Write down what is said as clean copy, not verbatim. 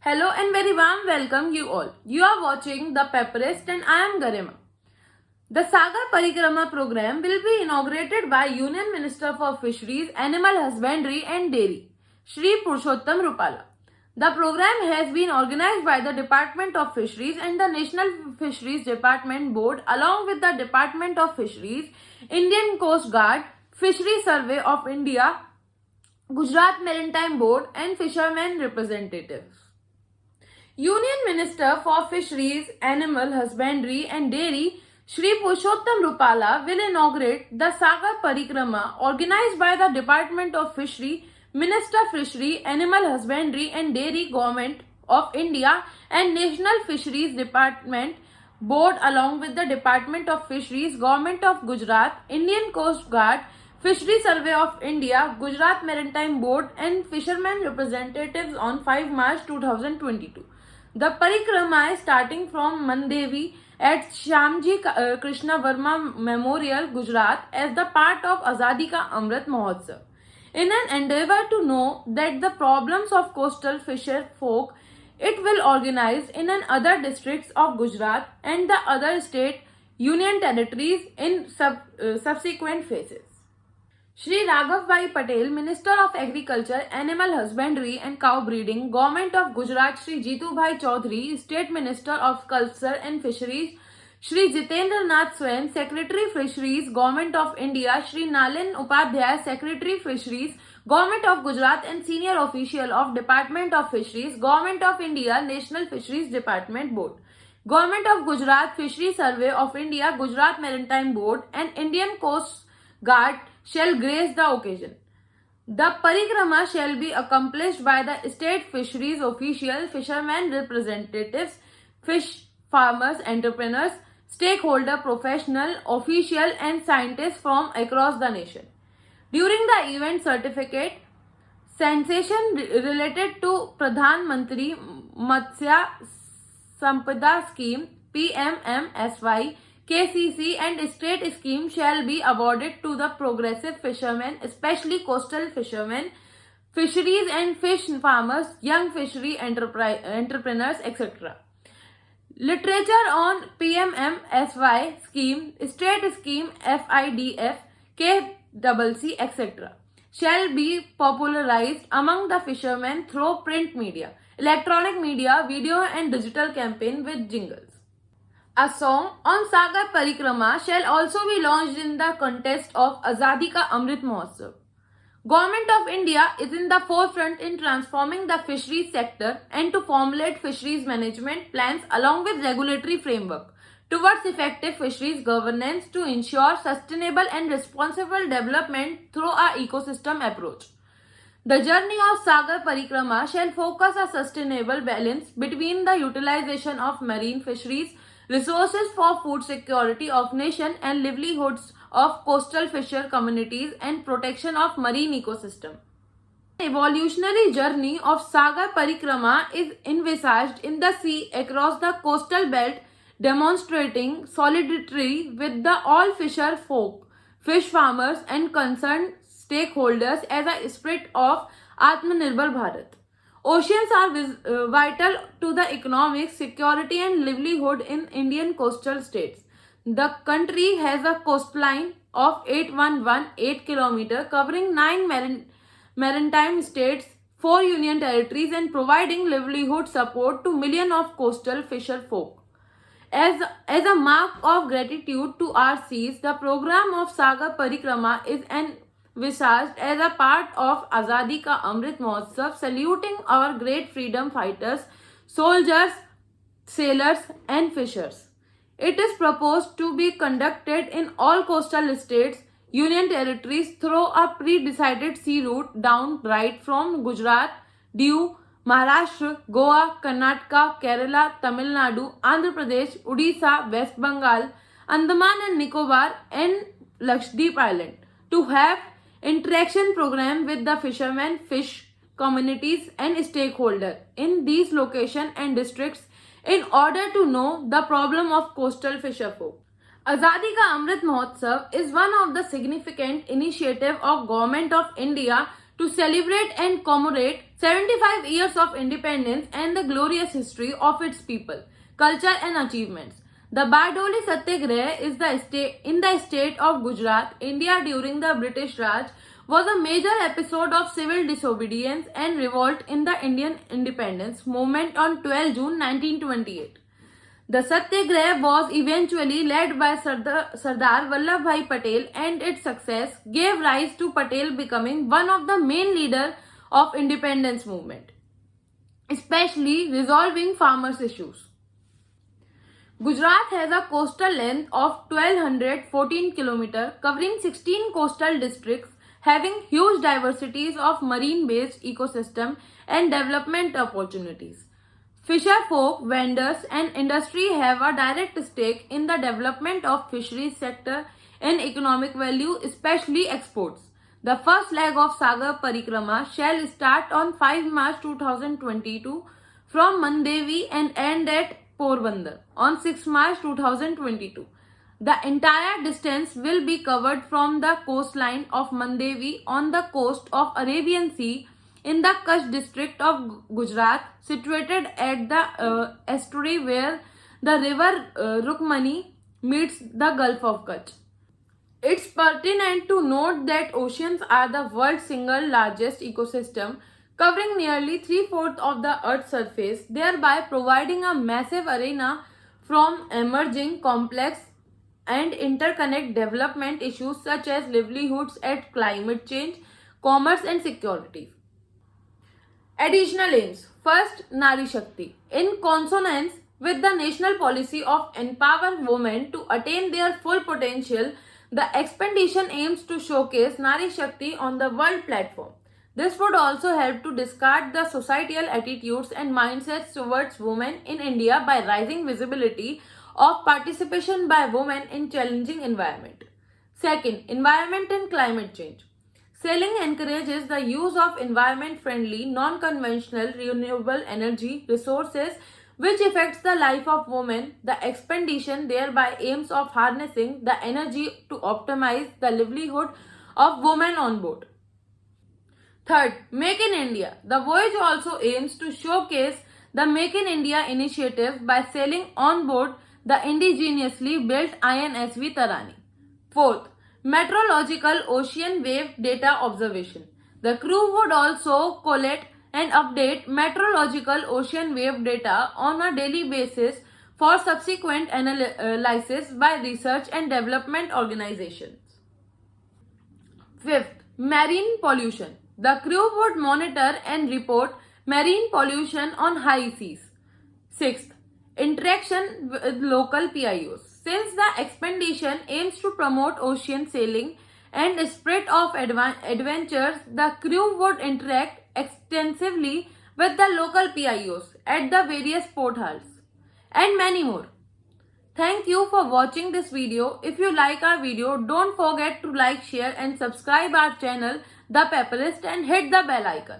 Hello and very warm welcome you all. You are watching The Pepperist and I am Garima. The Sagar Parikrama program will be inaugurated by Union Minister for Fisheries, Animal Husbandry and Dairy, Shri Purushottam Rupala. The program has been organized by the Department of Fisheries and the National Fisheries Department Board along with the Department of Fisheries, Indian Coast Guard, Fisheries Survey of India, Gujarat Maritime Board and fishermen representatives. Union Minister for Fisheries, Animal Husbandry and Dairy, Shri Purushottam Rupala will inaugurate the Sagar Parikrama organized by the Department of Fishery, Minister Fishery, Animal Husbandry and Dairy, Government of India and National Fisheries Department Board along with the Department of Fisheries, Government of Gujarat, Indian Coast Guard, Fisheries Survey of India, Gujarat Maritime Board and fishermen representatives on 5 March 2022. The parikrama is starting from Mandevi at Shyamji Krishna Verma Memorial, Gujarat as the part of Azadi Ka Amrit Mahotsav. In an endeavor to know that the problems of coastal fisher folk, it will organize in other districts of Gujarat and the other state union territories in subsequent phases. Shri Raghav Bhai Patel, Minister of Agriculture, Animal Husbandry and Cow Breeding, Government of Gujarat, Shri Jitu Bhai Chaudhary, State Minister of Culture and Fisheries, Shri Jitendra Nath Swain, Secretary Fisheries, Government of India, Shri Nalin Upadhyay, Secretary Fisheries, Government of Gujarat and Senior Official of Department of Fisheries, Government of India, National Fisheries Department Board, Government of Gujarat, Fisheries Survey of India, Gujarat Maritime Board and Indian Coast Guard shall grace the occasion. The parikrama shall be accomplished by the state fisheries official, fishermen representatives, fish farmers, entrepreneurs, stakeholder, professional, official and scientists from across the nation. During the event, certificate sensation related to Pradhan Mantri Matsya Sampada Scheme PMMSY KCC and state scheme shall be awarded to the progressive fishermen, especially coastal fishermen, fisheries and fish farmers, young fishery entrepreneurs, etc. Literature on PMMSY scheme, state scheme FIDF, KCC, etc. shall be popularized among the fishermen through print media, electronic media, video and digital campaign with jingles. A song on Sagar Parikrama shall also be launched in the context of Azadi Ka Amrit Mahotsav. Government of India is in the forefront in transforming the fisheries sector and to formulate fisheries management plans along with regulatory framework towards effective fisheries governance to ensure sustainable and responsible development through a ecosystem approach. The journey of Sagar Parikrama shall focus a sustainable balance between the utilization of marine fisheries, resources for food security of nation and livelihoods of coastal fisher communities and protection of marine ecosystem. The evolutionary journey of Sagar Parikrama is envisaged in the sea across the coastal belt, demonstrating solidarity with the all fisher folk, fish farmers and concerned stakeholders as a spirit of Atmanirbhar Bharat. Oceans are vital to the economic security and livelihood in Indian coastal states. The country has a coastline of 8118 km covering 9 maritime states, 4 union territories and providing livelihood support to millions of coastal fisher folk. As a mark of gratitude to our seas, the program of Sagar Parikrama is envisaged as a part of Azadi Ka Amrit Mahotsav, saluting our great freedom fighters, soldiers, sailors and fishers. It is proposed to be conducted in all coastal states, union territories through a pre-decided sea route down right from Gujarat, Diu, Maharashtra, Goa, Karnataka, Kerala, Tamil Nadu, Andhra Pradesh, Odisha, West Bengal, Andaman and Nicobar and Lakshadweep Island to have interaction program with the fishermen, fish communities and stakeholders in these locations and districts in order to know the problem of coastal fisher folk. Azadi Ka Amrit Mahotsav is one of the significant initiative of Government of India to celebrate and commemorate 75 years of independence and the glorious history of its people, culture and achievements. The Bardoli Satyagraha is in the state of Gujarat, India during the British Raj was a major episode of civil disobedience and revolt in the Indian independence movement on 12 June 1928. The Satyagraha was eventually led by Sardar Vallabhbhai Patel, and its success gave rise to Patel becoming one of the main leaders of independence movement, especially resolving farmers' issues. Gujarat has a coastal length of 1214 km covering 16 coastal districts having huge diversities of marine-based ecosystem and development opportunities. Fisher folk, vendors and industry have a direct stake in the development of fisheries sector and economic value, especially exports. The first leg of Sagar Parikrama shall start on 5 March 2022 from Mandevi and end at Porbandar on 6 March 2022. The entire distance will be covered from the coastline of Mandevi on the coast of Arabian Sea in the Kutch district of Gujarat, situated at the estuary where the river Rukmani meets the Gulf of Kutch. It's pertinent to note that oceans are the world's single largest ecosystem, covering nearly 3/4 of the Earth's surface, thereby providing a massive arena from emerging complex and interconnect development issues such as livelihoods and climate change, commerce and security. Additional aims. First, Nari Shakti. In consonance with the national policy of empower women to attain their full potential, the expedition aims to showcase Nari Shakti on the world platform. This would also help to discard the societal attitudes and mindsets towards women in India by raising visibility of participation by women in challenging environment. Second, environment and climate change. Sailing encourages the use of environment-friendly, non-conventional, renewable energy resources which affects the life of women. The expedition thereby aims of harnessing the energy to optimize the livelihood of women on board. Third, Make in India. The voyage also aims to showcase the Make in India initiative by sailing on board the indigenously built INSV Tarani. Fourth, Meteorological ocean wave data observation. The crew would also collect and update meteorological ocean wave data on a daily basis for subsequent analysis by research and development organizations. Fifth, marine pollution. The crew would monitor and report marine pollution on high seas. Sixth, interaction with local PIOs. Since the expedition aims to promote ocean sailing and spirit of adventures, the crew would interact extensively with the local PIOs at the various port halls and many more. Thank you for watching this video. If you like our video, don't forget to like, share and subscribe our channel, The Paperist, and hit the bell icon.